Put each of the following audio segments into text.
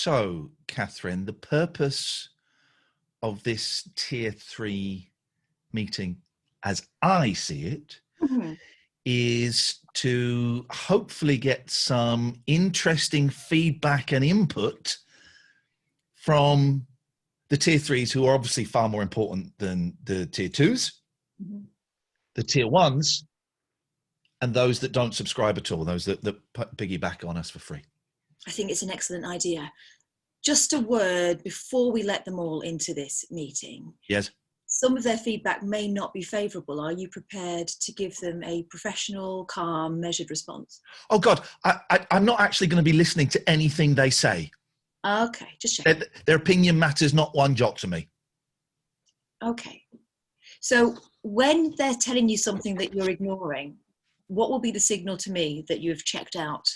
So, Catherine, the purpose of this Tier 3 meeting, as I see it, is to hopefully get some interesting feedback and input from the Tier 3s, who are obviously far more important than the Tier 2s, the Tier 1s, and those that don't subscribe at all, those that piggyback on us for free. I think it's an excellent idea. Just a word before we let them all into this meeting. Yes. Some of their feedback may not be favourable. Are you prepared to give them a professional, calm, measured response? Oh, God, I'm not actually going to be listening to anything they say. Okay, just check. Their opinion matters not one jot to me. Okay. So when they're telling you something that you're ignoring, what will be the signal to me that you have checked out?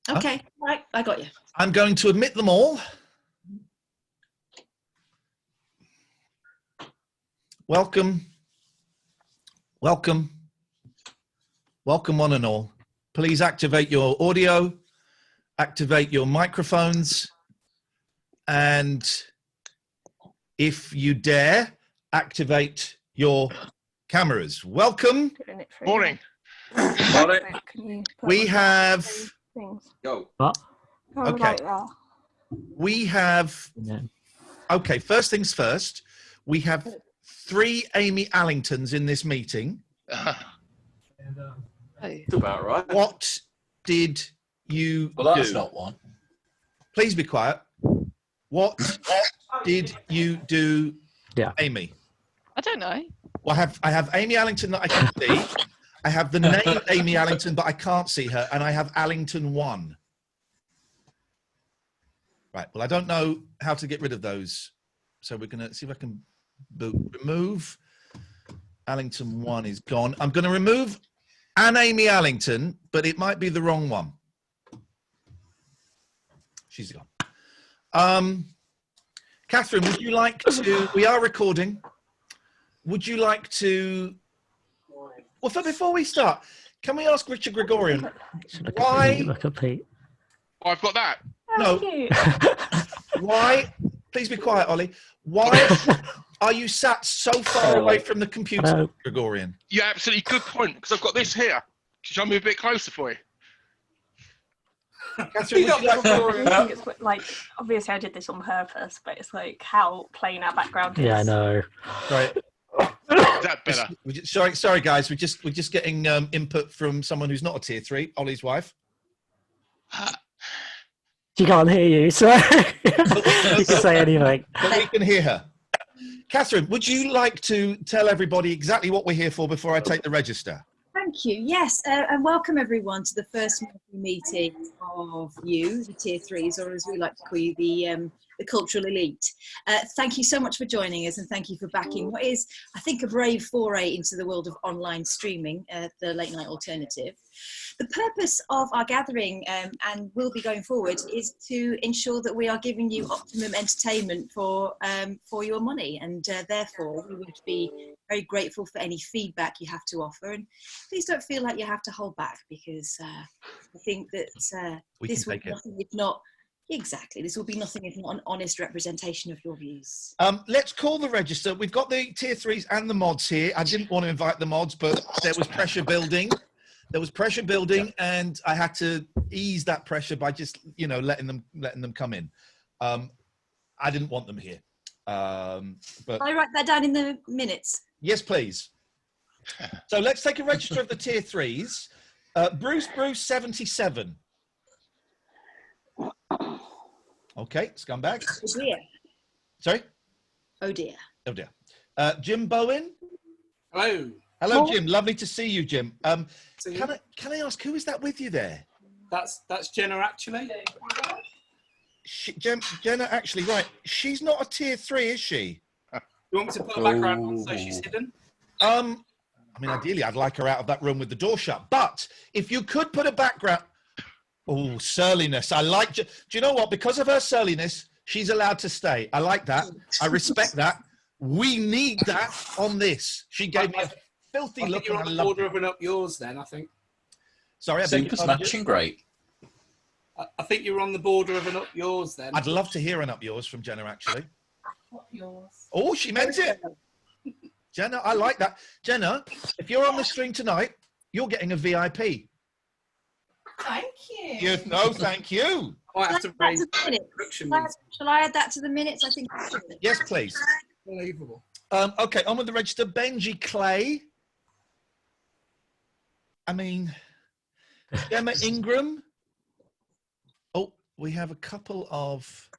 Okay, right, I got you. I'm going to admit them all. Welcome, welcome, welcome one and all. Please activate your audio, activate your microphones, and if you dare, activate your cameras. Welcome. Morning. We have... Go. What? Okay. We have... Okay, first things first. We have 3 Amy Allingtons in this meeting. That's about right. What did you do? Well, that's not one. Please be quiet. What did you do, Amy? I don't know. Well, I have Amy Allington that I can see. I have the name Amy Allington, but I can't see her. And I have Allington 1. Right. Well, I don't know how to get rid of those. So we're going to see if I can remove. Allington 1 is gone. I'm going to remove an Amy Allington, but it might be the wrong one. She's gone. Catherine, would you like to, we are recording. Would you like to, well, before we start, can we ask Richard Gregorian, why? Look at Pete. Oh, I've got that. No. Why, please be quiet, Ollie. Why are you sat so far away from the computer, Gregorian? Yeah, absolutely good point, because I've got this here. Should I move a bit closer for you? Catherine, would you like to... I think it's like, obviously I did this on purpose, but it's like how plain our background is. Yeah, I know. Right. Is that better? Sorry, guys. We're just getting input from someone who's not a Tier 3, Ollie's wife. She can't hear you, so you can say anything. But we can hear her. Catherine, would you like to tell everybody exactly what we're here for before I take the register? Thank you. Yes, and welcome everyone to the first meeting of you, the Tier 3s, or as we like to call you, the cultural elite. Thank you so much for joining us, and thank you for backing what is, I think, a brave foray into the world of online streaming, the late night alternative. The purpose of our gathering, and will be going forward, is to ensure that we are giving you optimum entertainment for your money, and therefore we would be very grateful for any feedback you have to offer. And please don't feel like you have to hold back, because I think that this will be nothing if not. Exactly. This will be nothing if not an honest representation of your views. Let's call the register. We've got the Tier 3s and the mods here. I didn't want to invite the mods, but there was pressure building. And I had to ease that pressure by just, letting them come in. I didn't want them here. But I'll write that down in the minutes. Yes, please. So let's take a register of the Tier 3s. Bruce 77. Okay, scumbag. Oh dear. Sorry? Oh dear. Oh dear. Jim Bowen. Hello. Hello, Jim. Lovely to see you, Jim. Can I ask, who is that with you there? That's Jenna, actually. Jenna, actually, right. She's not a Tier 3, is she? You want me to put a background on so she's hidden? I mean, ideally, I'd like her out of that room with the door shut. But if you could put a background... Oh, surliness. I like... Do you know what? Because of her surliness, she's allowed to stay. I like that. I respect that. We need that on this. She gave me a filthy look. You're on the border of up yours then, I think. Sorry, I beg your pardon. Matching great. I think you're on the border of an up yours then. I'd love to hear an up yours from Jenna, actually. Up yours. Oh, she meant it. Jenna, I like that. Jenna, if you're on the stream tonight, you're getting a VIP. Thank you. No, thank you. I have to raise Shall I add that to the minutes? I think. Yes, please. Unbelievable. Okay, on with the register. Benji Clay. I mean, Gemma Ingram. Oh, we have a couple of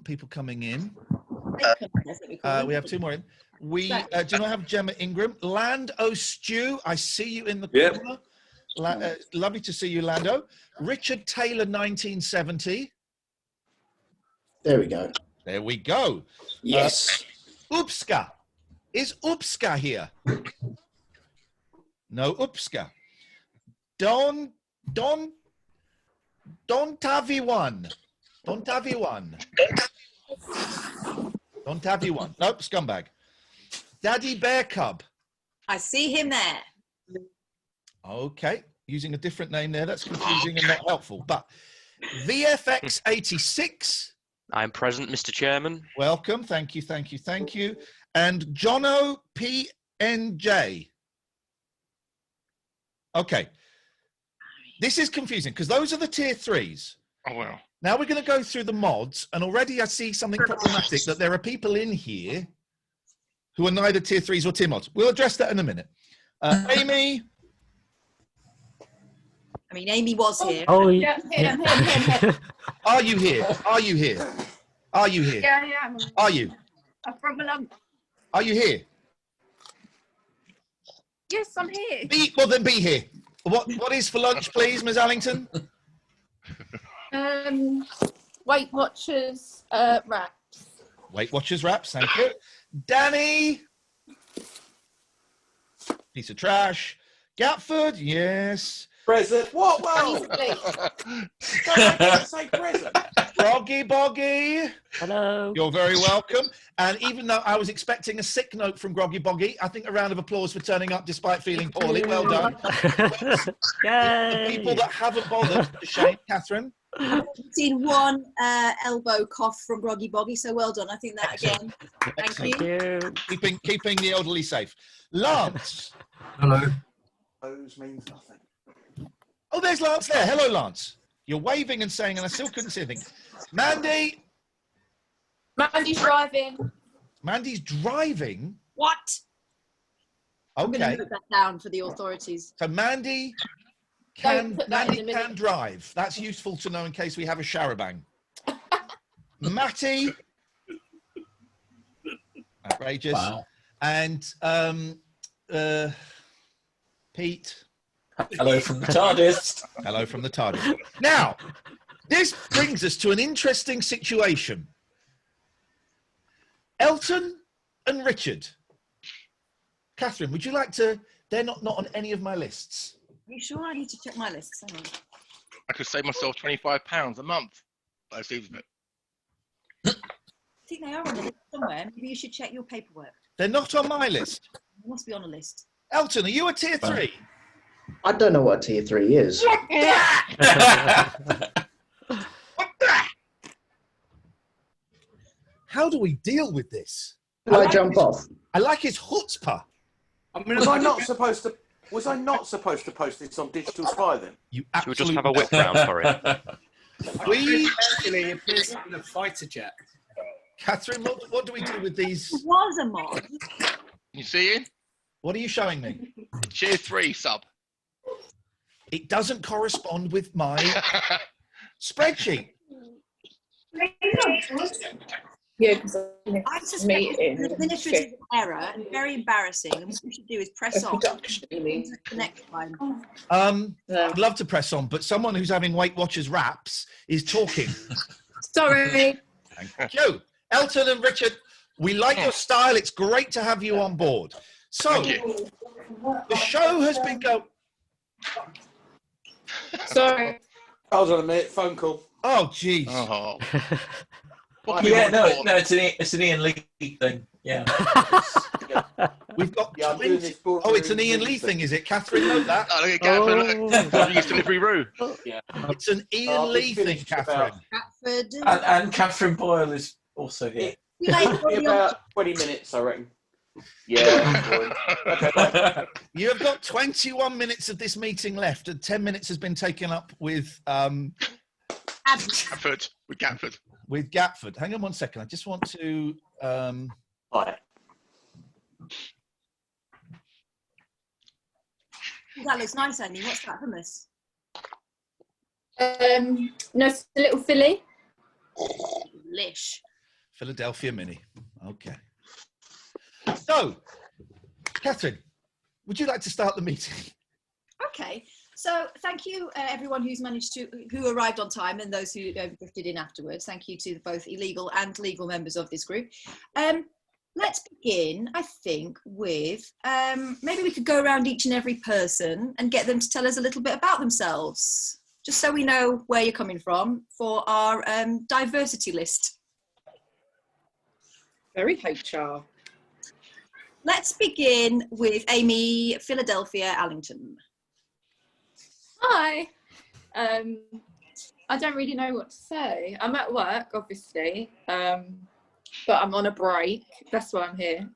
people coming in. We have two more in. We do not have Gemma Ingram. Land O Stew, I see you in the corner. Lovely to see you, Lando. Richard Taylor, 1970. There we go. There we go. Yes. Upska. Is Upska here? No Upska. Don Taviwan. Don't have you one. Don't have you one. Nope, scumbag. Daddy Bear Cub. I see him there. Okay, using a different name there. That's confusing and not helpful. But VFX 86. I'm present, Mr. Chairman. Welcome. Thank you, thank you, thank you. And Jono PNJ. Okay. This is confusing because those are the tier 3s. Oh, well. Now we're going to go through the mods, and already I see something problematic, that there are people in here who are neither tier 3s or tier mods. We'll address that in a minute. Amy. I mean, Amy was here. Oh, Yeah, him. Are you here? Are you here? Are you here? Yeah. Are you? I'm from Milan. Are you here? Yes, I'm here. Well, then be here. What is for lunch, please, Ms. Allington? Weight Watchers wraps. Weight Watchers wraps, thank you. Danny. Piece of trash. Gatford, yes. Present. What? Well, don't say present. Boggy Boggy. hello. You're very welcome. And even though I was expecting a sick note from Groggy Boggy, I think a round of applause for turning up despite feeling poorly. Well done. Yay. People that haven't bothered, shame, Catherine. I've seen one elbow cough from Groggy Boggy, so well done. I think that again. Thank you. Keeping the elderly safe. Lance. Hello. Those means nothing. Oh, there's Lance there. Hello, Lance. You're waving and saying, and I still couldn't see anything. Mandy. Mandy's driving. Mandy's driving. What? I'm Okay. going to put that down for the authorities. So Mandy Don't put that in Mandy the can minute. drive. That's useful to know in case we have a showerbang. Matty. Outrageous. Wow. And Pete. Hello from the TARDIS. Hello from the TARDIS. Now, this brings us to an interesting situation. Elton and Richard. Catherine, would you like to... They're not on any of my lists. Are you sure? I need to check my list. Hang on. I could save myself £25 a month by seems of it. I think they are on the list somewhere. Maybe you should check your paperwork. They're not on my list. They must be on a list. Elton, are you a tier 3? I don't know what tier 3 is. How do we deal with this? Will I jump off? I like his chutzpah. I'm Was I not supposed to? Was I not supposed to post this on Digital Spy then? You Should we just absolutely... have a whip round for him? We... actually appears in a fighter jet. Catherine, what do we do with these? There was a mod. You see it? What are you showing me? Tier 3 sub. It doesn't correspond with my spreadsheet. Yeah, because I suspect it's an administrative error and very embarrassing. And what we should do is press on the next time. I'd love to press on, but someone who's having Weight Watchers wraps is talking. Sorry. Thank you. Elton and Richard, we like your style. It's great to have you on board. So, the show has been going... Sorry. Hold on a minute. Phone call. Oh, jeez. Oh. Yeah, no, it's an Ian Lee thing. Yeah. We've got. Yeah, I'm doing this board. Oh, it's an Ian Lee thing, is it? Catherine, note that. Oh, look at Catherine. Look. Catherine used delivery room. Yeah. It's an Ian I'll be Lee thing, finished Catherine. Catford. And Catherine Boyle is also here. It'll be about 20 minutes, I reckon. Yeah. Okay, bye. You have got 21 minutes of this meeting left, and 10 minutes has been taken up with Catford. With Catford. with Gatford. Hang on one second. I just want to. Bye. That looks nice, Andy. What's that hummus? No, it's a little filly. Lish. Philadelphia Mini. Okay. So, Catherine, would you like to start the meeting? Okay. So thank you, everyone who arrived on time and those who drifted in afterwards. Thank you to both illegal and legal members of this group. Let's begin, I think, with maybe we could go around each and every person and get them to tell us a little bit about themselves, just so we know where you're coming from for our diversity list. Very HR. Let's begin with Amy, Philadelphia, Allington. Hi. I don't really know what to say. I'm at work, obviously, but I'm on a break. That's why I'm here.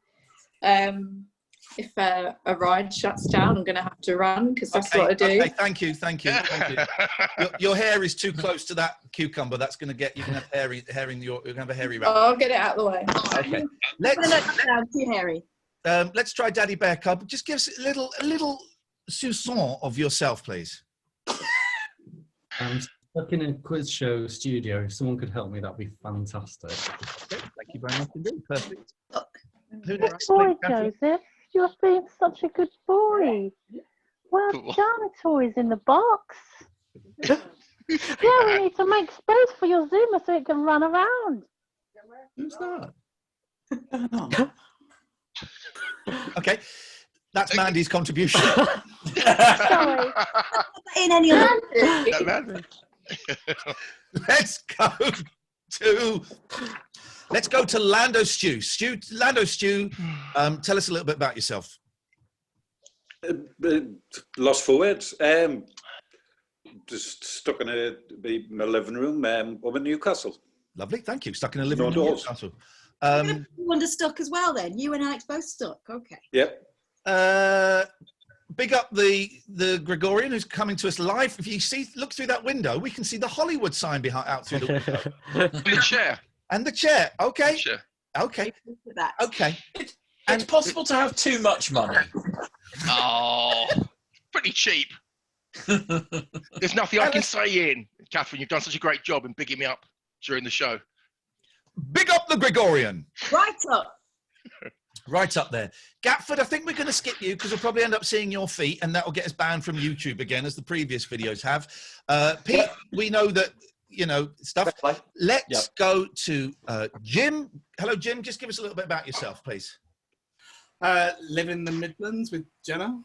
If a ride shuts down, I'm going to have to run because that's what I do. Okay, thank you. Your hair is too close to that cucumber. That's going to get you. Can have hair in your. You're going to have a hairy wrap. I'll get it out of the way. Okay. Too hairy. Let's try Daddy Bear Cub. Just give us a little soupçon of yourself, please. I'm stuck in a quiz show studio. If someone could help me, that'd be fantastic. Okay, thank you very much indeed. Perfect. Who Good next? boy, Catherine? Joseph. You're being such a good boy. Well done, toys in the box. Yeah, we need to make space for your Zoomer so it can run around. Who's that? Okay, that's Mandy's contribution. Sorry. In any other. Let's go to Lando Stew. Lando Stew, tell us a little bit about yourself. Lost for words. Just stuck in my living room. I'm in Newcastle. Lovely, thank you. Stuck in a living room in Newcastle. You were stuck as well then. You and Alex both stuck. Okay. Yep. Big up the Gregorian who's coming to us live. If you look through that window, we can see the Hollywood sign out through the window. The chair. And the chair. Okay. Sure. Okay. Okay. It's possible to have too much money. Oh, pretty cheap. There's nothing I can say, Ian. Catherine, you've done such a great job in bigging me up during the show. Big up the Gregorian. Right up. Right up there. Gatford, I think we're going to skip you because we'll probably end up seeing your feet and that will get us banned from YouTube again, as the previous videos have. Pete, we know that, stuff. Let's go to Jim. Hello, Jim. Just give us a little bit about yourself, please. Live in the Midlands with Jenna.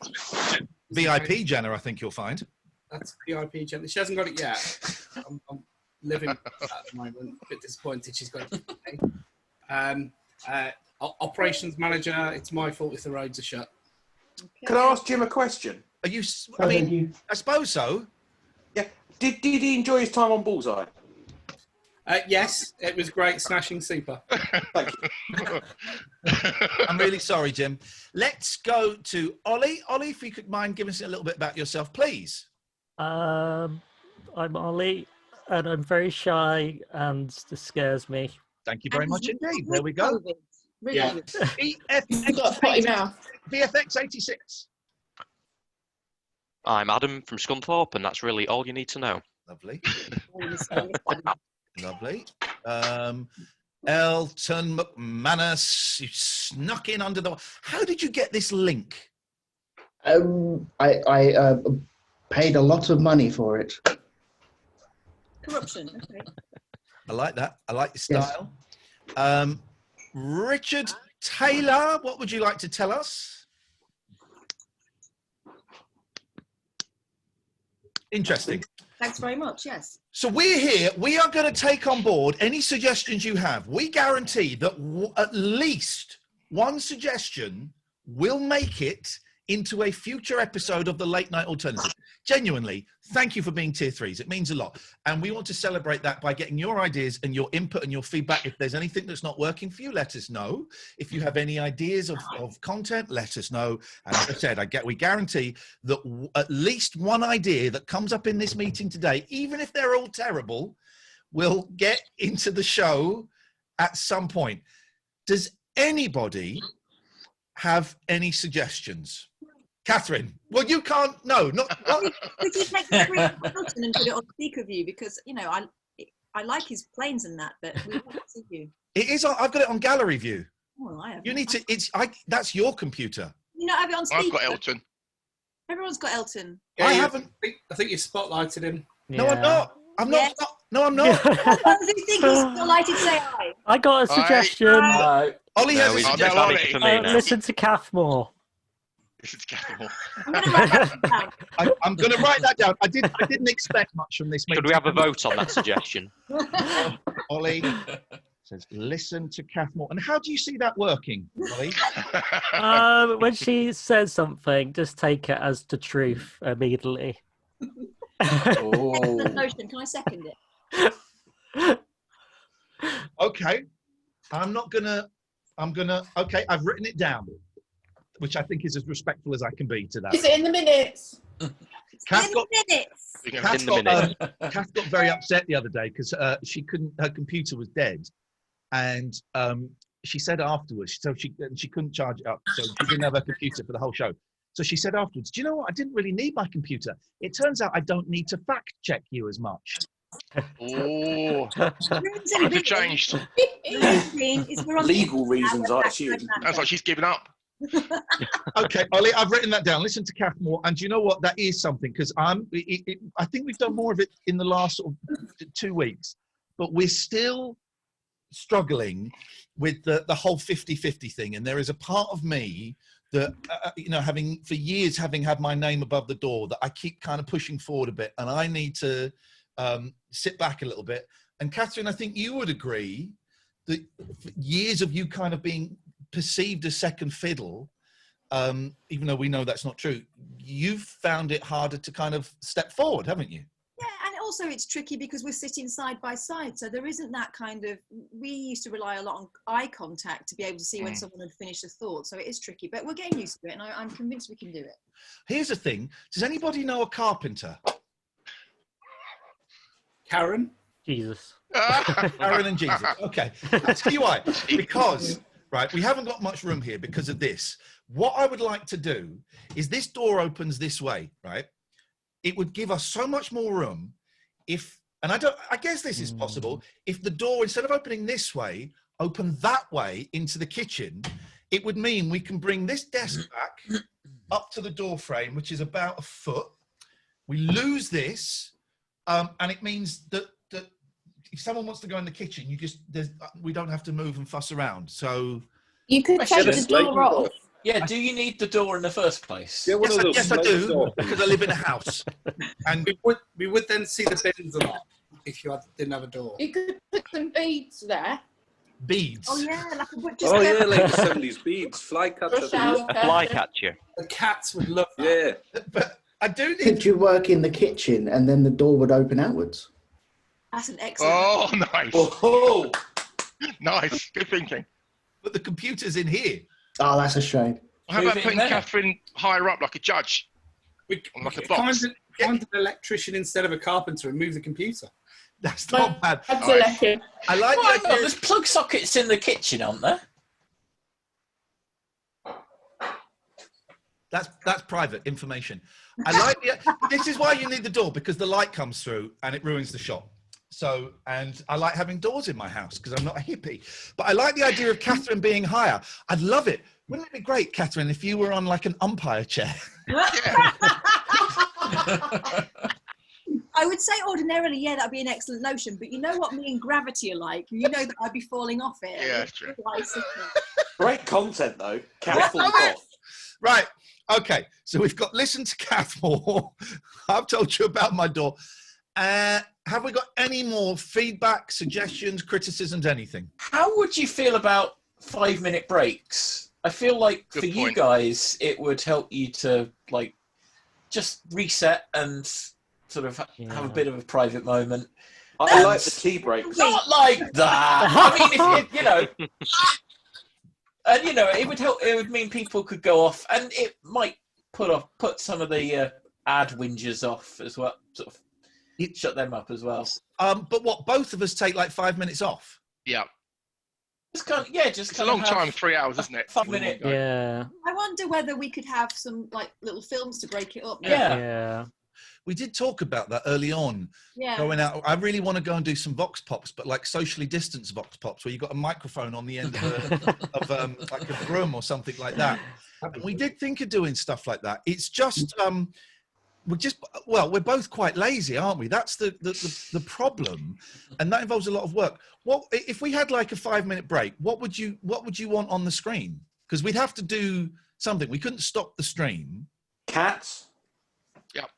VIP Jenna, I think you'll find. That's VIP Jenna. She hasn't got it yet. I'm living with that at the moment. A bit disappointed she's got it. Operations manager. It's my fault if the roads are shut. Okay. Can I ask Jim a question? Are you? I suppose so. Yeah. Did he enjoy his time on Bullseye? Yes, it was great smashing super. Thank you. I'm really sorry, Jim. Let's go to Ollie. Ollie, if you could mind giving us a little bit about yourself, please. I'm Ollie, and I'm very shy, and this scares me. Thank you very much indeed. There we go. Really VFX 86. I'm Adam from Scunthorpe, and that's really all you need to know. Lovely. Lovely. Elton McManus, you snuck in under the... How did you get this link? I paid a lot of money for it. Corruption. Okay. I like that. I like your style. Yes. Richard Taylor, what would you like to tell us? Interesting. Thanks very much. Yes. So we're here. We are going to take on board any suggestions you have. We guarantee that at least one suggestion will make it into a future episode of the Late Night Alternative. Genuinely, thank you for being tier threes. It means a lot. And we want to celebrate that by getting your ideas and your input and your feedback. If there's anything that's not working for you, let us know. If you have any ideas of content, let us know. And as I said, we guarantee that at least one idea that comes up in this meeting today, even if they're all terrible, will get into the show at some point. Does anybody have any suggestions? Catherine, well, you can't. No, not. Could you take the screen and put it on speaker view? Because I like his planes and that, but we can't see you. It is. I've got it on gallery view. Oh, I have. You need to. That's your computer. You don't have it on speaker. I've got Elton. Everyone's got Elton. Yeah, I haven't. I think you spotlighted him. No, I'm not. I'm not. No, I'm not. Those who think he's spotlighted, say aye. I got a suggestion. Ollie has a suggestion. Listen to Kath more. Listen to Kath more. I'm going to write that down. I didn't expect much from this meeting. Could we have a vote on that suggestion? Ollie says, listen to Kath more. And how do you see that working, Ollie? When she says something, just take it as the truth immediately. Excellent notion. Can I second it? Okay. Okay, I've written it down, which I think is as respectful as I can be to that. Is it in the minutes? Kath got Kath got very upset the other day because her computer was dead, and she said afterwards, so she couldn't charge it up, so she didn't have her computer for the whole show. So she said afterwards, do you know what? I didn't really need my computer. It turns out I don't need to fact check you as much. Oh, times have changed. Legal reasons, I assume. Sounds like she's given up. Okay, Ollie, I've written that down. Listen to Kath more, and do you know what? That is something, because I think we've done more of it in the last sort of 2 weeks, but we're still struggling with the whole 50-50 thing, and there is a part of me that having had my name above the door, that I keep kind of pushing forward a bit, and I need to sit back a little bit. And Catherine, I think you would agree that years of you kind of being perceived as second fiddle, even though we know that's not true, you've found it harder to kind of step forward, haven't you? Yeah, and also it's tricky because we're sitting side by side, so there isn't that kind of. We used to rely a lot on eye contact to be able to see when someone had finished a thought, so it is tricky, but we're getting used to it, and I'm convinced we can do it. Here's the thing: does anybody know a carpenter? Karen? Jesus. Karen and Jesus. Okay. I'll tell you why. Because, right, we haven't got much room here because of this. What I would like to do is this door opens this way, right? It would give us so much more room if, and I guess this is possible, if the door, instead of opening this way, opened that way into the kitchen, it would mean we can bring this desk back up to the door frame, which is about a foot. We lose this. And it means that if someone wants to go in the kitchen, we don't have to move and fuss around. So you could take the door off. Yeah, do you need the door in the first place? Yeah, yes, I do, because I live in a house. And we would then see the bins a lot if you didn't have a door. You could put some beads there. Beads? Oh, yeah, like a like the 70s beads, fly catcher. Fly catcher. The cats would love that. Yeah. But I do need... Could you work in the kitchen and then the door would open outwards? That's an excellent... Oh, nice. Oh, nice. Good thinking. But the computer's in here. Oh, that's a shame. How about putting Catherine higher up like a judge? Like a box? Find an electrician instead of a carpenter and move the computer. That's not bad. That's electric. I like Why the not? idea. There's plug sockets in the kitchen, aren't there? That's private information. I like this is why you need the door, because the light comes through and it ruins the shot. So, and I like having doors in my house because I'm not a hippie. But I like the idea of Catherine being higher. I'd love it. Wouldn't it be great, Catherine, if you were on like an umpire chair? I would say ordinarily, yeah, that'd be an excellent notion. But you know what me and gravity are like? You know that I'd be falling off it. Yeah, that's true. Great content, though. Careful off. Right. Okay. So we've got listen to Kath more. I've told you about my door. Have we got any more feedback, suggestions, criticisms, anything? How would you feel about 5-minute breaks I feel like Good for you point. guys, it would help you to like just reset and sort of have a bit of a private moment. I like the tea breaks. Not like that. I mean, if you know, and you know, it would help. It would mean people could go off, and it might put some of the ad whingers off as well. Sort of shut them up as well. But what? Both of us take like 5 minutes off. Yeah. Just kind of, yeah, just It's a long time, 3 hours, isn't it? 5 minutes. Yeah. I wonder whether we could have some like little films to break it up. Yeah. We did talk about that early on. Yeah. Going out. I really want to go and do some vox pops, but like socially distanced vox pops, where you've got a microphone on the end of like a broom or something like that. And we did think of doing stuff like that. It's just we're both quite lazy, aren't we? That's the problem, and that involves a lot of work. What if we had like a 5-minute break? What would you want on the screen? Because we'd have to do something. We couldn't stop the stream. Cats. Yep.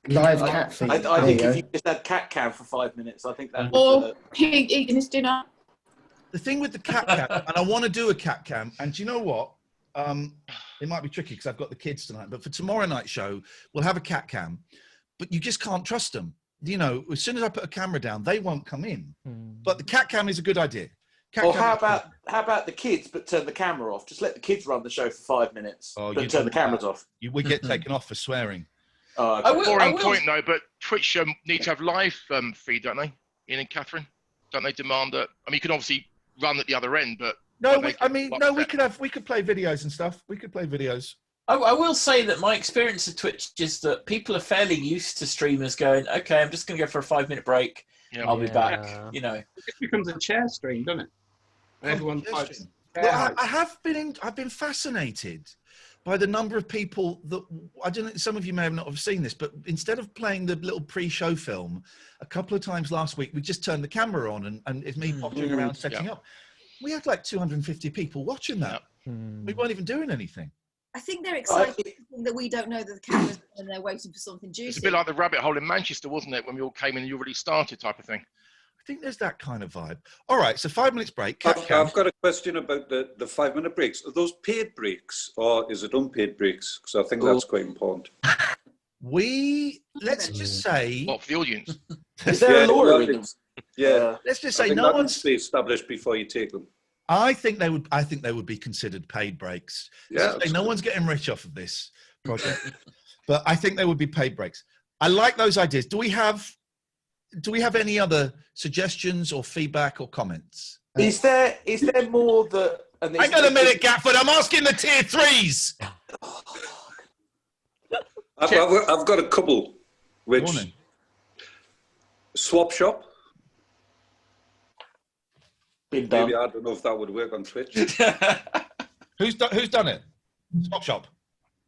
Live cat feed. I think if you just had cat cam for 5 minutes, I think that. Or pig eating his dinner. The thing with the cat cam, and I want to do a cat cam, and do you know what? It might be tricky because I've got the kids tonight, but for tomorrow night's show, we'll have a cat cam, but you just can't trust them. You know, as soon as I put a camera down, they won't come in. But the cat cam is a good idea. Or how about the kids, but turn the camera off? Just let the kids run the show for 5 minutes, then turn the cameras off. We get taken off for swearing. Boring point though, but Twitch need to have live feed, don't they? Ian and Catherine, don't they demand that? I mean, you can obviously run at the other end, but we could play videos and stuff. We could play videos. I will say that my experience of Twitch is that people are fairly used to streamers going, okay, I'm just going to go for a 5-minute break. Yeah. I'll be back. You know, it becomes a chair stream, doesn't it? Everyone types. Well, I've been fascinated by the number of people that I don't know. Some of you may have not have seen this, but instead of playing the little pre-show film, a couple of times last week we just turned the camera on and it's me pottering around setting up. We had like 250 people watching that. We weren't even doing anything. I think they're excited that we don't know that the camera's on and they're waiting for something juicy. It's a bit like the rabbit hole in Manchester, wasn't it? When we all came in and you already started, type of thing. I think there's that kind of vibe. All right, so 5 minutes break. I've got a question about the 5-minute breaks. Are those paid breaks or is it unpaid breaks? Because I think that's quite important. Let's just say. What, for the audience? Is there a law in them? Yeah. Let's just say no one's established before you take them. I think they would be considered paid breaks. Yeah. No one's getting rich off of this project, but I think they would be paid breaks. I like those ideas. Do we have any other suggestions or feedback or comments? Is there more that? Hang on a minute, Gafford. I'm asking the tier 3s. I've got a couple. Which swap shop? Maybe I don't know if that would work on Twitch. Who's done it? Swap shop.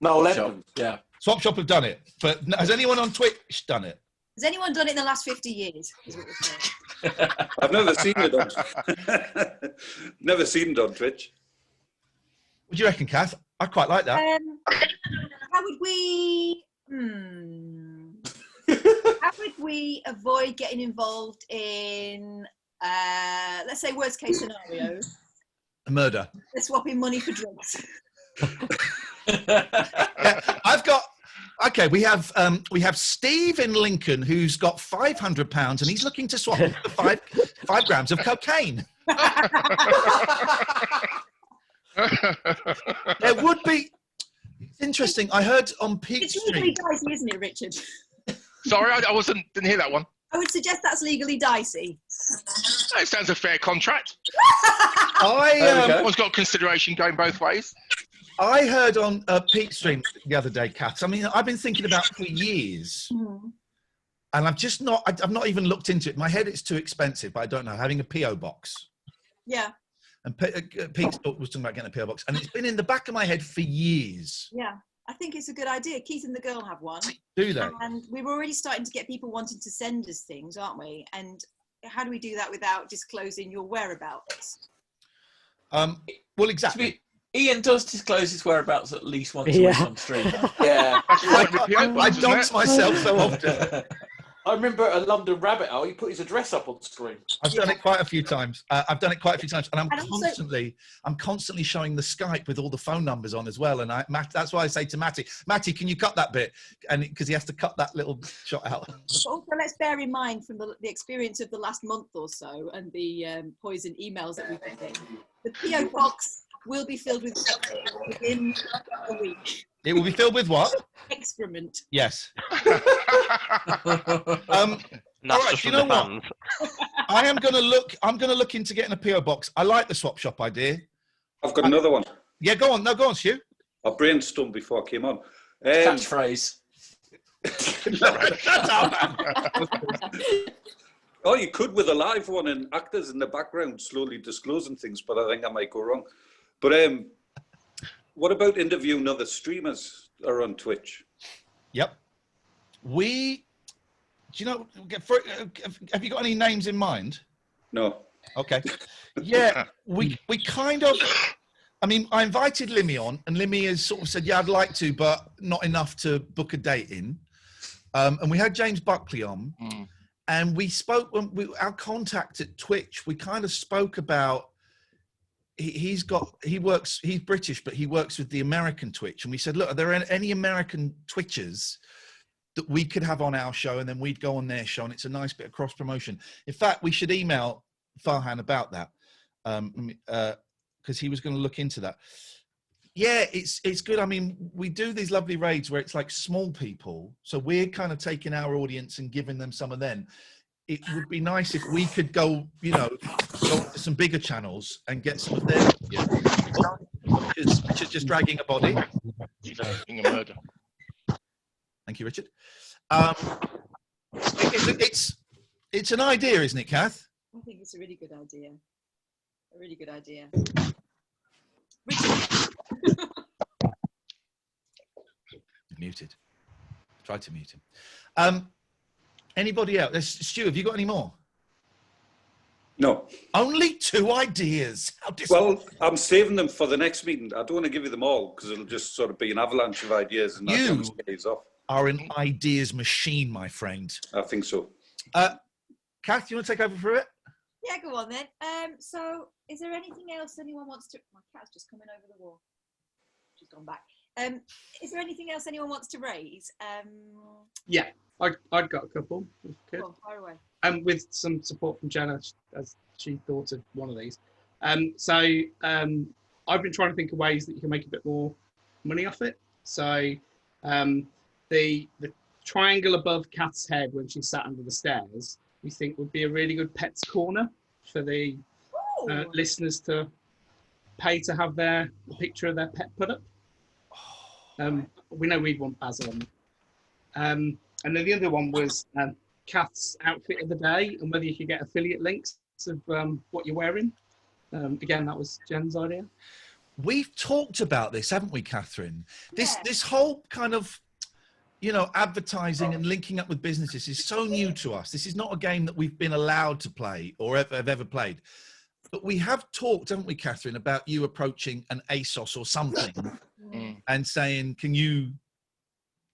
No, Lebanon. Yeah. Swap shop have done it, but has anyone on Twitch done it? Has anyone done it in the last 50 years? Is what we're saying. I've never seen it never seen it on Twitch. What do you reckon, Kath? I quite like that. How would we? How would we avoid getting involved in, let's say, worst case scenario? A murder. They're swapping money for drugs. I've got. Okay, we have Steve in Lincoln who's got £500 and he's looking to swap it for 5 grams of cocaine. There would be. It's interesting. I heard on Peach It's legally dicey, isn't it, Richard? Sorry, I didn't hear that one. I would suggest that's legally dicey. That sounds a fair contract. Everyone's got consideration going both ways. I heard on Pete's stream the other day, Kath. I mean, I've been thinking about it for years, and I've not even looked into it. In my head, it's too expensive, but I don't know. Having a PO box. Yeah. And Pete was talking about getting a PO box, and it's been in the back of my head for years. Yeah, I think it's a good idea. Keith and the girl have one. Do they? And we're already starting to get people wanting to send us things, aren't we? And how do we do that without disclosing your whereabouts? Well, exactly. Ian does disclose his whereabouts at least once a week on stream. Yeah. I dodge myself so often. I remember at a London Rabbit Hole, he put his address up on screen. I've done it quite a few times. And I'm And also- constantly showing the Skype with all the phone numbers on as well. And that's why I say to Matty, can you cut that bit? And because he has to cut that little shot out. Also, let's bear in mind from the experience of the last month or so and the poison emails that we've been getting, the PO box will be filled with within a week. It will be filled with what? Excrement. Yes. That's all right, just do you from know the what? fans. I'm gonna look into getting a PO box. I like the swap shop idea. I've got another one. Yeah, go on. No, go on, Stu. I brainstormed before I came on. Catchphrase. Shut up. Oh, you could with a live one and actors in the background slowly disclosing things, but I think I might go wrong. But what about interviewing other streamers that are on Twitch? Yep. Do you know, have you got any names in mind? No. Okay. Yeah, we kind of, I mean, I invited Limmy on, and Limmy has sort of said, yeah, I'd like to, but not enough to book a date in. And we had James Buckley on, and we spoke, our contact at Twitch, we kind of spoke about, he's British, but he works with the American Twitch. And we said, look, are there any American Twitchers that we could have on our show, and then we'd go on their show, and it's a nice bit of cross promotion. In fact, we should email Farhan about that, because he was going to look into that. Yeah, it's good. I mean, we do these lovely raids where it's like small people, so we're kind of taking our audience and giving them some of them. It would be nice if we could go to some bigger channels and get some of their which is just dragging a body. Being a murder. Thank you, Richard. It's an idea, isn't it, Kath? I think it's a really good idea. A really good idea. Richard. Muted. Try to mute him. Anybody else? Stu, have you got any more? No. Only 2 ideas. Well, I'm saving them for the next meeting. I don't want to give you them all because it'll just sort of be an avalanche of ideas and you days off. Are an ideas machine, my friend. I think so. Kath, you want to take over for it? Yeah, go on then. So is there anything else anyone wants to... My cat's just coming over the wall. She's gone back. Is there anything else anyone wants to raise? Yeah, I've got a couple. Go on, fire away. With some support from Jenna, as she thought of one of these. I've been trying to think of ways that you can make a bit more money off it. So the triangle above Kath's head when she sat under the stairs, we think would be a really good pets corner for the listeners to pay to have the picture of their pet put up. We know we'd want Basil on. And then the other one was Kath's outfit of the day and whether you could get affiliate links of what you're wearing. Again, that was Jen's idea. We've talked about this, haven't we, Catherine? This whole kind of, advertising and linking up with businesses is so new to us. This is not a game that we've been allowed to play or have ever played. But we have talked, haven't we, Catherine, about you approaching an ASOS or something and saying, can you...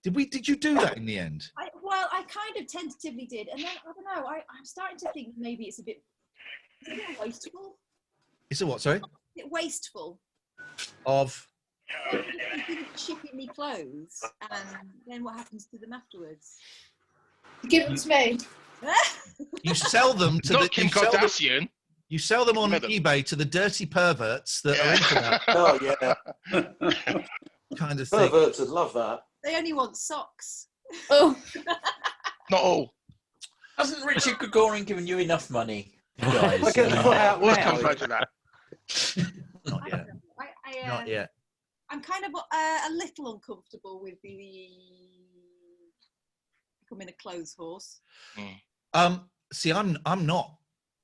Did you do that in the end? I kind of tentatively did. And then, I don't know, I'm starting to think maybe it's a bit wasteful. It's a what, sorry? Is it wasteful? Of? Shipping me clothes, and then what happens to them afterwards? Give them to me. You sell them to Not Kim Kardashian. You sell them on eBay to the dirty perverts that are into that. Oh, yeah. Kind of thing. Perverts would love that. They only want socks. Oh. Not all. Hasn't Richard Gregorian given you enough money, guys? We're going to put out We'll now. come back to that. Not yet. Not yet. I'm kind of a little uncomfortable with becoming a clothes horse. See, I'm not.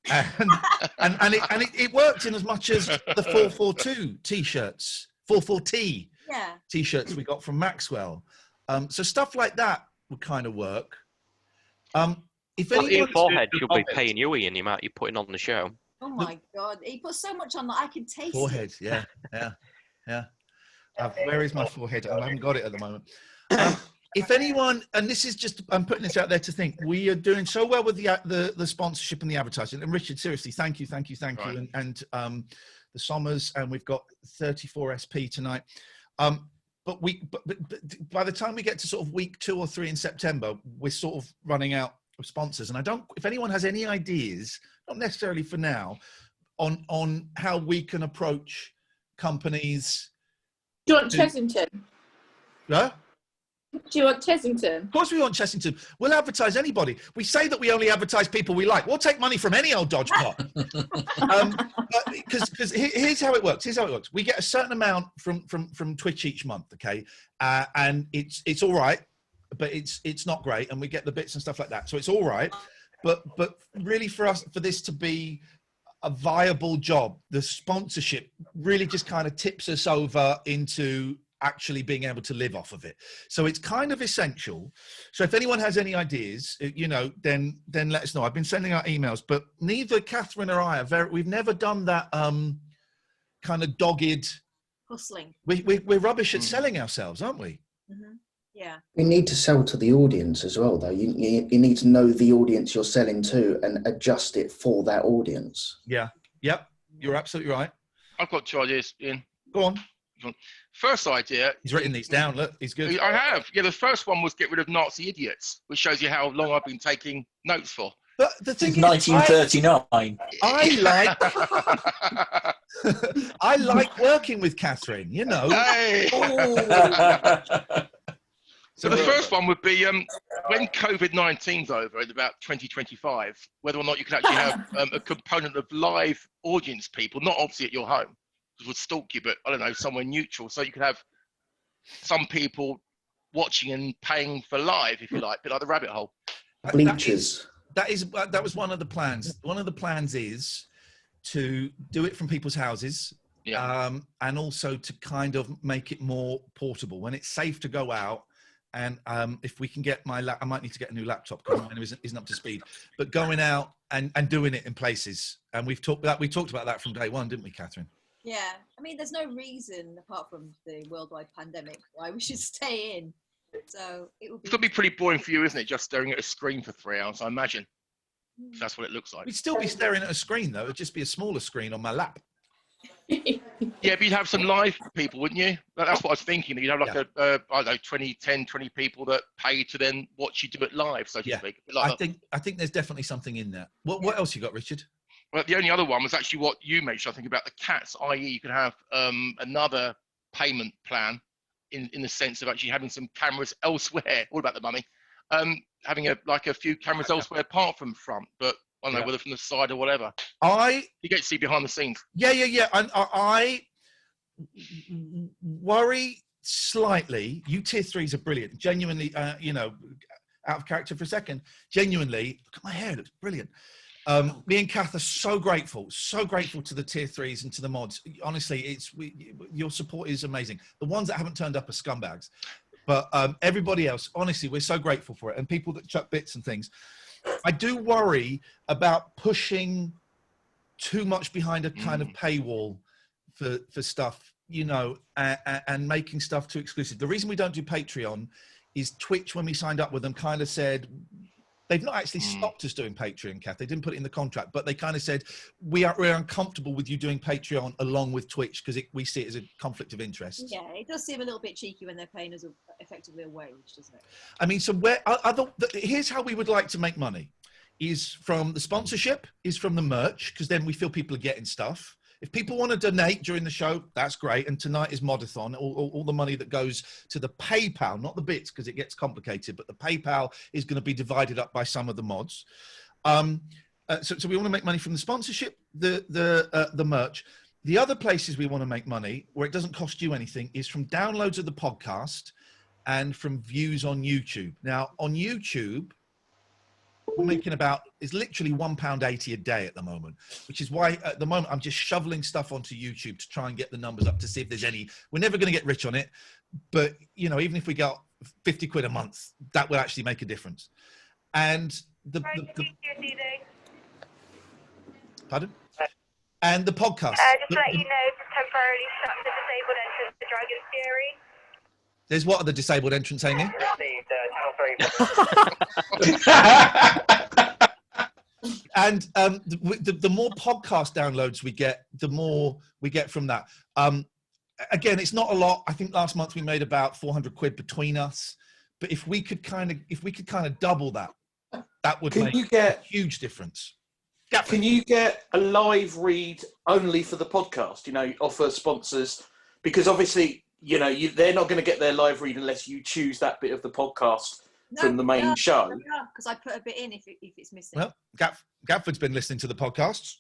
And it worked in as much as the 442 t-shirts, 44T t-shirts we got from Maxwell. So stuff like that would kind of work. If your forehead should be paying you, Ian, the amount you're putting on the show. Oh my God, he put so much on that I can taste forehead, it. Yeah. Where is my forehead? I haven't got it at the moment. if anyone, and this is just, I'm putting this out there to think, we are doing so well with the sponsorship and the advertising. And Richard, seriously, thank you. Right. And the Sommers, and we've got 34 SP tonight. But by the time we get to sort of week 2 or 3 in September, we're sort of running out of sponsors. And if anyone has any ideas, not necessarily for now, on how we can approach companies. Do you want Chessington? Yeah? Do you want Chessington? Of course we want Chessington. We'll advertise anybody. We say that we only advertise people we like. We'll take money from any old dodgepot. Because here's how it works. We get a certain amount from Twitch each month, okay? And it's all right, but it's not great. And we get the bits and stuff like that. So it's all right. But really for this to be a viable job, the sponsorship really just kind of tips us over into actually being able to live off of it. So it's kind of essential. So if anyone has any ideas, then let us know. I've been sending out emails, but neither Catherine or I we've never done that kind of dogged hustling. We're rubbish at selling ourselves, aren't we? Mm-hmm. Yeah. You need to sell to the audience as well, though. You need to know the audience you're selling to and adjust it for that audience. Yeah. Yep. You're absolutely right. I've got 2 ideas, Ian. Go on. First idea. He's written these down. Look, he's good. I have. Yeah, the first one was get rid of Nazi idiots, which shows you how long I've been taking notes for. But the thing is, 1939. I like working with Catherine, you know. Hey. So the first one would be when COVID-19's over in about 2025, whether or not you can actually have a component of live audience people, not obviously at your home, because would stalk you, but I don't know, somewhere neutral. So you could have some people watching and paying for live, if you like, a bit like the rabbit hole. Bleachers. That was one of the plans. One of the plans is to do it from people's houses. Yeah. And also to kind of make it more portable when it's safe to go out. And if we can get I might need to get a new laptop because mine isn't up to speed. But going out and doing it in places, and we talked about that from day one, didn't we, Catherine? Yeah, I mean, there's no reason apart from the worldwide pandemic why we should stay in. So it would be. It's gonna be pretty boring for you, isn't it? Just staring at a screen for 3 hours, I imagine. That's what it looks like. We'd still be staring at a screen though. It'd just be a smaller screen on my lap. Yeah, but you'd have some live people, wouldn't you? That's what I was thinking. You'd have like I don't know, 20 people that pay to then watch you do it live, so to speak. Like I think there's definitely something in there. What else you got, Richard? Well, the only other one was actually what you mentioned, I think, about the cats, i.e. you could have another payment plan in the sense of actually having some cameras elsewhere. What about the money? Having a few cameras elsewhere apart from front, but I don't know, whether from the side or whatever. You get to see behind the scenes. Yeah. I worry slightly. You tier 3s are brilliant. Genuinely, out of character for a second. Genuinely, look at my hair. It looks brilliant. Me and Kath are so grateful to the tier 3s and to the mods. Honestly, your support is amazing. The ones that haven't turned up are scumbags. But everybody else, honestly, we're so grateful for it. And people that chuck bits and things. I do worry about pushing too much behind a kind of paywall for stuff, and making stuff too exclusive. The reason we don't do Patreon is Twitch, when we signed up with them, kind of said, they've not actually stopped us doing Patreon, Kath. They didn't put it in the contract, but they kind of said, we're uncomfortable with you doing Patreon along with Twitch because we see it as a conflict of interest. Yeah, it does seem a little bit cheeky when they're paying us effectively a wage, doesn't it? I mean, so here's how we would like to make money, is from the sponsorship, is from the merch, because then we feel people are getting stuff. If people want to donate during the show, that's great. And tonight is Modathon, all the money that goes to the PayPal, not the bits because it gets complicated, but the PayPal is going to be divided up by some of the mods. So we want to make money from the sponsorship, the merch. The other places we want to make money, where it doesn't cost you anything, is from downloads of the podcast and from views on YouTube. Now, on YouTube, we're making it's literally £1.80 a day at the moment, which is why at the moment I'm just shoveling stuff onto YouTube to try and get the numbers up to see if there's any. We're never going to get rich on it, but even if we got 50 quid a month, that will actually make a difference. And pardon? And the podcast. Just to let you know, temporarily shut the disabled entrance to Dragon's Fury. There's what are the disabled entrance, Amy? Received. And the more podcast downloads we get, the more we get from that. Again, it's not a lot. I think last month we made about 400 quid between us. But if we could kind of double that, that would make a huge difference. Can you get a live read only for the podcast? You know, offer sponsors, because obviously, you know, they're not going to get their live read unless you choose that bit of the podcast from the main show. Because I put a bit in if it's missing. Well, Gatford's been listening to the podcasts.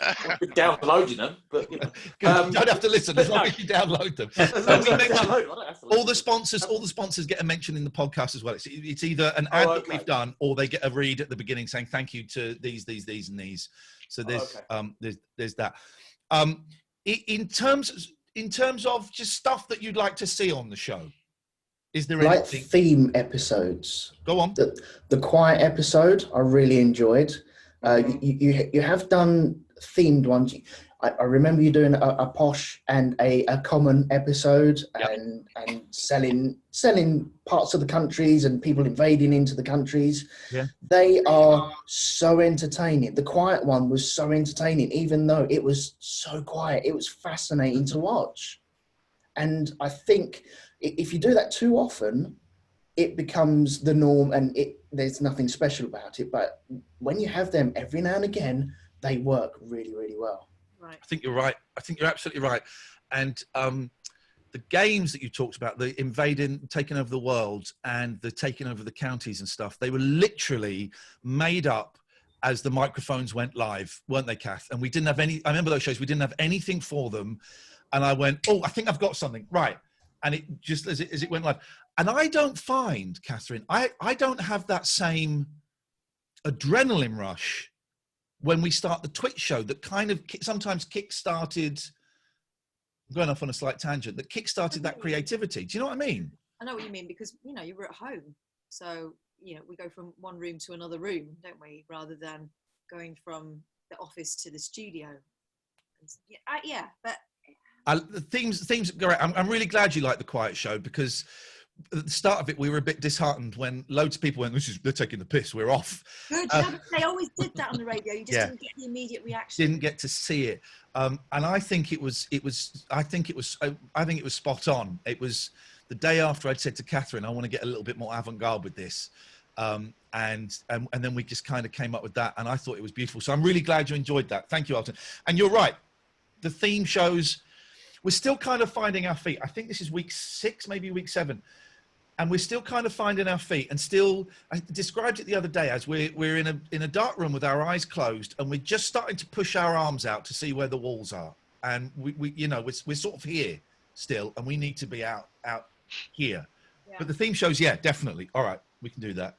I've been downloading them, but you don't have to listen as long as you download them. All the sponsors get a mention in the podcast as well. It's either an ad that we've done, or they get a read at the beginning saying thank you to these, and these. So there's that. In terms of just stuff that you'd like to see on the show, is there like anything? Theme episodes? Go on. The quiet episode I really enjoyed. You have done themed ones. I remember you doing a posh and a common episode, and selling parts of the countries and people invading into the countries. Yeah. They are so entertaining. The quiet one was so entertaining, even though it was so quiet. It was fascinating to watch. And I think if you do that too often, it becomes the norm, and there's nothing special about it. But when you have them every now and again, they work really, really well. Right. I think you're right. I think you're absolutely right. And the games that you talked about, the taking over the world and the taking over the counties and stuff, they were literally made up as the microphones went live, weren't they, Kath? And we didn't have I remember those shows, we didn't have anything for them. And I went, oh, I think I've got something. Right. And it just, as it went live. And I don't find, Catherine, I don't have that same adrenaline rush when we start the Twitch show that kind of sometimes kick-started, I'm going off on a slight tangent, that kick-started that creativity. Do you know what I mean? I know what you mean, because, you know, you're at home. So, you know, we go from one room to another room, don't we? Rather than going from the office to the studio. Yeah, but... the themes go right. I'm really glad you like the quiet show, because at the start of it we were a bit disheartened when loads of people went, they're taking the piss, we're off. Good. They always did that on the radio. You just didn't get the immediate reaction. Didn't get to see it, and I think it was spot on. It was the day after I'd said to Catherine, I want to get a little bit more avant-garde with this, and then we just kind of came up with that, and I thought it was beautiful. So I'm really glad you enjoyed that. Thank you, Alton. And you're right, the theme shows, we're still kind of finding our feet. I think this is week 6, maybe week 7. And we're still kind of finding our feet, and still, I described it the other day as we're in a dark room with our eyes closed, and we're just starting to push our arms out to see where the walls are. And we're sort of here still, and we need to be out here. Yeah. But the theme shows, yeah, definitely. All right, we can do that.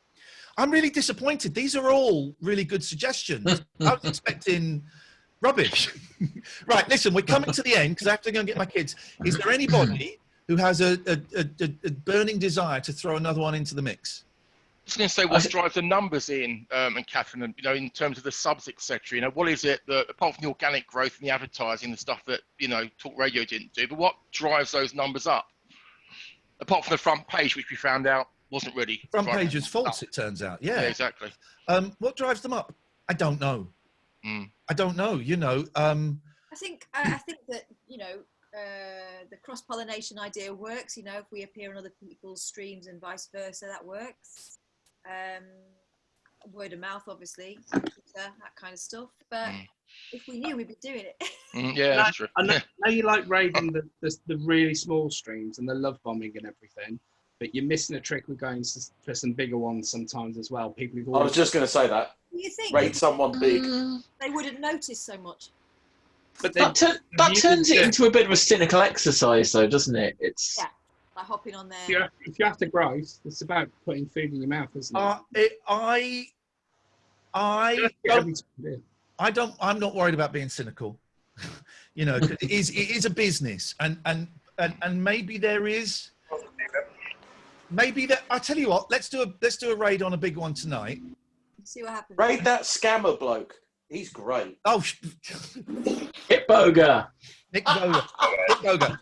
I'm really disappointed. These are all really good suggestions. I was expecting rubbish. Right, listen, we're coming to the end because I have to go and get my kids. Is there anybody who has a burning desire to throw another one into the mix? I was going to say, what drives the numbers in, and Catherine, and, you know, in terms of the subs, etc. You know, what is it that, apart from the organic growth and the advertising, the stuff that, you know, Talk Radio didn't do, but what drives those numbers up? Apart from the front page, which we found out wasn't really front page's fault, it turns out. Yeah, exactly. What drives them up? I don't know. I don't know. You know, I think that, you know, the cross-pollination idea works. You know, if we appear on other people's streams and vice versa, that works. Word of mouth, obviously, that kind of stuff. But if we knew, we'd be doing it. Yeah, that's true. I know you like raiding the really small streams and the love bombing and everything, but you're missing a trick with going for some bigger ones sometimes as well. People who've I was just going to say that. You think raid someone big? They wouldn't notice so much. But that turns it into a bit of a cynical exercise, though, doesn't it? It's like hopping on there. If you have to growth, it's about putting food in your mouth, isn't it? I'm not worried about being cynical. You know, it is a business, and maybe there is. Maybe that. I tell you what. Let's do a raid on a big one tonight. See what happens. Raid that scammer bloke. He's great. Oh, Nick Boga. Nick Boga.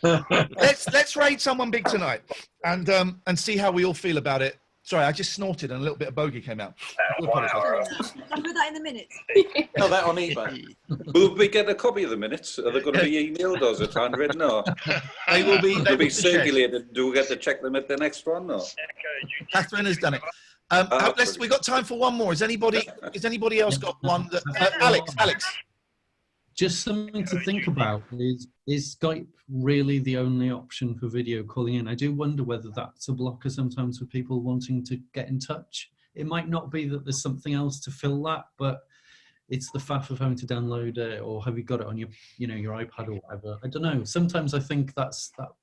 Let's raid someone big tonight, and see how we all feel about it. Sorry, I just snorted and a little bit of bogey came out. I do apologise. I'll put that in the minutes. Sell that on eBay. Will we get a copy of the minutes? Are they going to be emailed or is it handwritten? Or they will be. They'll be circulated. Do we get to check them at the next one? Or? Catherine has done it. We got time for one more. Has anybody else got one? That, Alex. Just something to think about is Skype really the only option for video calling in? I do wonder whether that's a blocker sometimes for people wanting to get in touch. It might not be that there's something else to fill that, but it's the faff of having to download it, or have you got it on your iPad or whatever. I don't know. Sometimes I think that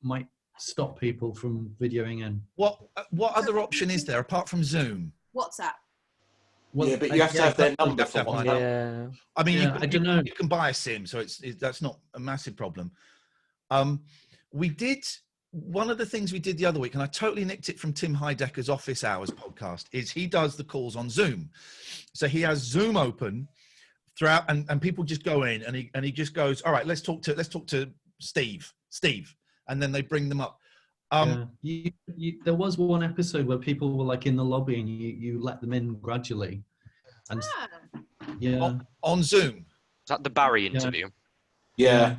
might stop people from videoing in. What other option is there apart from Zoom? WhatsApp. Well, yeah, but you have to have their number for one. Yeah. I mean, I don't know. You can buy a SIM, so that's not a massive problem. We did one of the things we did the other week, and I totally nicked it from Tim Heidecker's Office Hours podcast, is he does the calls on Zoom. So he has Zoom open throughout, and people just go in, and he just goes, all right, let's talk to Steve, and then they bring them up. There was one episode where people were like in the lobby and you let them in gradually. And on Zoom. Is that the Barry interview? Yeah,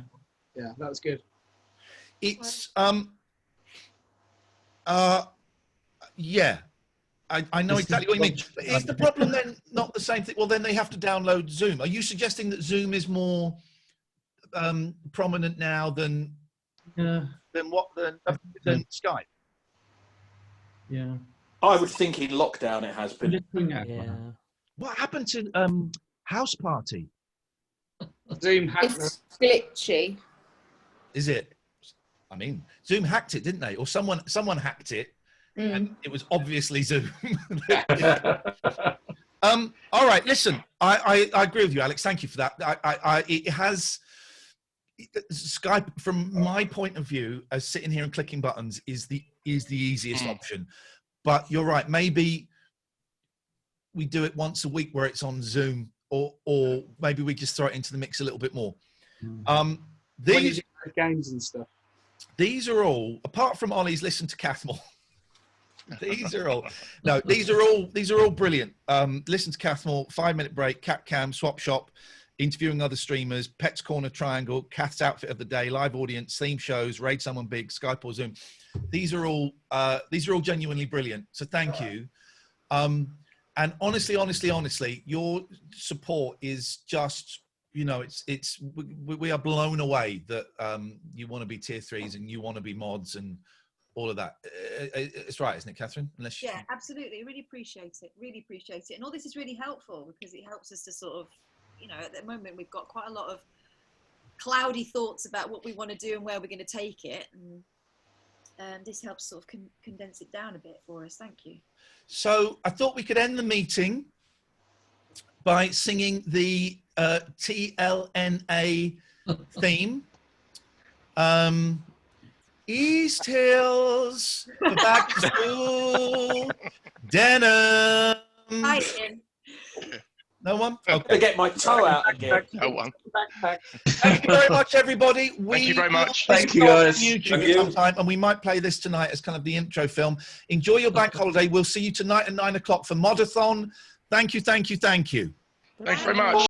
that was good. It's yeah. I know exactly what you mean. But is the problem then not the same thing? Well, then they have to download Zoom. Are you suggesting that Zoom is more prominent now than Skype? Yeah. I would think in lockdown it has been. Yeah. What happened to House Party? Zoom It's glitchy. Is it? I mean, Zoom hacked it, didn't they? Or someone hacked it, and it was obviously Zoom. All right, listen. I agree with you, Alex. Thank you for that. It has Skype, from my point of view, as sitting here and clicking buttons, is the easiest option. But you're right. Maybe we do it once a week where it's on Zoom, or maybe we just throw it into the mix a little bit more. These games and stuff. These are all, apart from Ollie's Listen to Cathmore. These are all brilliant. Listen to Cathmore, 5-minute break, Cat Cam, Swap Shop, interviewing other streamers, Pets Corner, Triangle, Kath's Outfit of the Day, live audience, theme shows, Raid Someone Big, Skype or Zoom. These are all genuinely brilliant. So thank you. And honestly, your support is just, we are blown away that you want to be tier 3s and you want to be mods and all of that. It's right, isn't it, Catherine? Yeah, absolutely. Really appreciate it. And all this is really helpful because it helps us to sort of, at the moment we've got quite a lot of cloudy thoughts about what we want to do and where we're going to take it. And this helps sort of condense it down a bit for us. Thank you. So I thought we could end the meeting by singing the TLNA theme. East Hills, back to school, denim. Hi, Iain. No one? Okay. Get my toe out again. No one. Thank you very much, everybody. Thank you very much. Thank you, guys. YouTube sometime, and we might play this tonight as kind of the intro film. Enjoy your bank holiday. We'll see you tonight at 9 o'clock for Modathon. Thank you. Thanks very much.